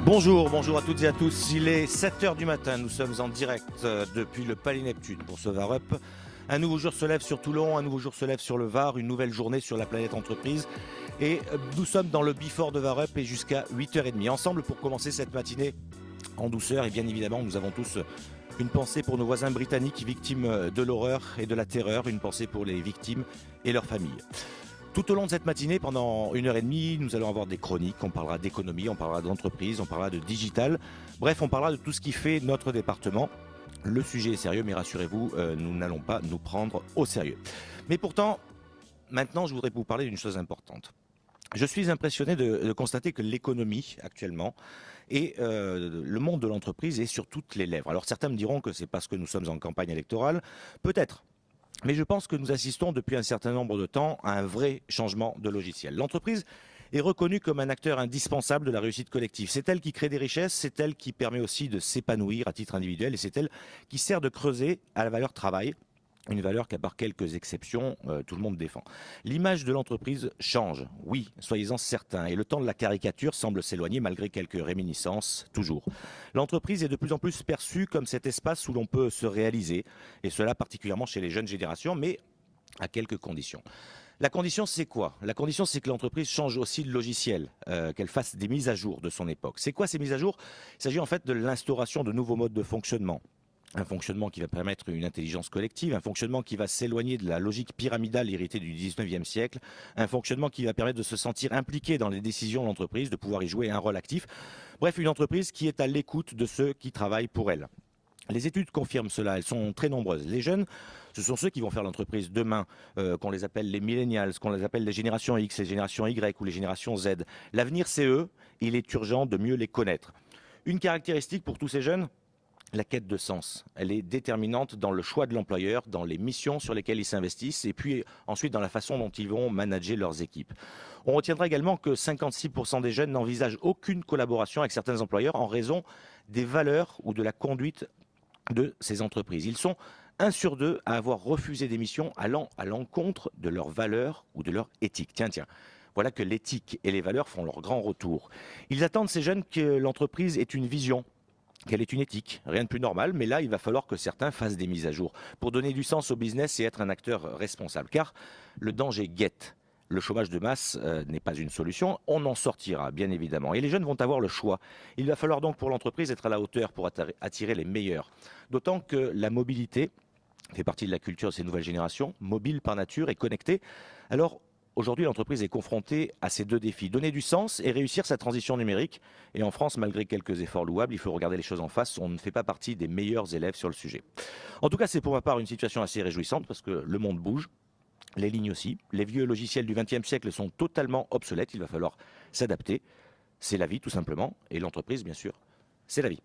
Bonjour à toutes et à tous. Il est 7 heures du matin, nous sommes en direct depuis le Palais Neptune pour ce VAR Up. Un nouveau jour se lève sur Toulon, un nouveau jour se lève sur le Var, une nouvelle journée sur la planète entreprise. Et nous sommes dans le Before de VAR Up et jusqu'à 8h30 ensemble pour commencer cette matinée en douceur. Et bien évidemment, nous avons tous une pensée pour nos voisins britanniques victimes de l'horreur et de la terreur, une pensée pour les victimes et leurs familles. Tout au long de cette matinée, pendant 1h30, nous allons avoir des chroniques, on parlera d'économie, on parlera d'entreprise, on parlera de digital. Bref, on parlera de tout ce qui fait notre département. Le sujet est sérieux, mais rassurez-vous, nous n'allons pas nous prendre au sérieux. Mais pourtant, maintenant, je voudrais vous parler d'une chose importante. Je suis impressionné de constater que l'économie, actuellement, et le monde de l'entreprise est sur toutes les lèvres. Alors certains me diront que c'est parce que nous sommes en campagne électorale, peut-être. Mais je pense que nous assistons depuis un certain nombre de temps à un vrai changement de logiciel. L'entreprise est reconnue comme un acteur indispensable de la réussite collective. C'est elle qui crée des richesses, c'est elle qui permet aussi de s'épanouir à titre individuel et c'est elle qui sert de creuset à la valeur travail. Une valeur qu'à part quelques exceptions, tout le monde défend. L'image de l'entreprise change, oui, soyez-en certains, et le temps de la caricature semble s'éloigner malgré quelques réminiscences, toujours. L'entreprise est de plus en plus perçue comme cet espace où l'on peut se réaliser, et cela particulièrement chez les jeunes générations, mais à quelques conditions. La condition, c'est quoi? La condition, c'est que l'entreprise change aussi de logiciel, qu'elle fasse des mises à jour de son époque. C'est quoi ces mises à jour? Il s'agit en fait de l'instauration de nouveaux modes de fonctionnement. Un fonctionnement qui va permettre une intelligence collective, un fonctionnement qui va s'éloigner de la logique pyramidale héritée du 19e siècle, un fonctionnement qui va permettre de se sentir impliqué dans les décisions de l'entreprise, de pouvoir y jouer un rôle actif. Bref, une entreprise qui est à l'écoute de ceux qui travaillent pour elle. Les études confirment cela, elles sont très nombreuses. Les jeunes, ce sont ceux qui vont faire l'entreprise demain, qu'on les appelle les millennials, qu'on les appelle les générations X, les générations Y ou les générations Z. L'avenir, c'est eux, il est urgent de mieux les connaître. Une caractéristique pour tous ces jeunes, la quête de sens, elle est déterminante dans le choix de l'employeur, dans les missions sur lesquelles ils s'investissent et puis ensuite dans la façon dont ils vont manager leurs équipes. On retiendra également que 56% des jeunes n'envisagent aucune collaboration avec certains employeurs en raison des valeurs ou de la conduite de ces entreprises. Ils sont 1 sur 2 à avoir refusé des missions allant à l'encontre de leurs valeurs ou de leur éthique. Tiens. Voilà que l'éthique et les valeurs font leur grand retour. Ils attendent ces jeunes que l'entreprise ait une vision, qu'elle est une éthique, rien de plus normal, mais là, il va falloir que certains fassent des mises à jour pour donner du sens au business et être un acteur responsable. Car le danger guette. Le chômage de masse n'est pas une solution, on en sortira, bien évidemment. Et les jeunes vont avoir le choix. Il va falloir donc pour l'entreprise être à la hauteur pour attirer les meilleurs. D'autant que la mobilité fait partie de la culture de ces nouvelles générations, mobile par nature et connectée. Alors, aujourd'hui, l'entreprise est confrontée à ces deux défis, donner du sens et réussir sa transition numérique. Et en France, malgré quelques efforts louables, il faut regarder les choses en face, on ne fait pas partie des meilleurs élèves sur le sujet. En tout cas, c'est pour ma part une situation assez réjouissante parce que le monde bouge, les lignes aussi. Les vieux logiciels du XXe siècle sont totalement obsolètes, il va falloir s'adapter. C'est la vie tout simplement, et l'entreprise bien sûr, c'est la vie.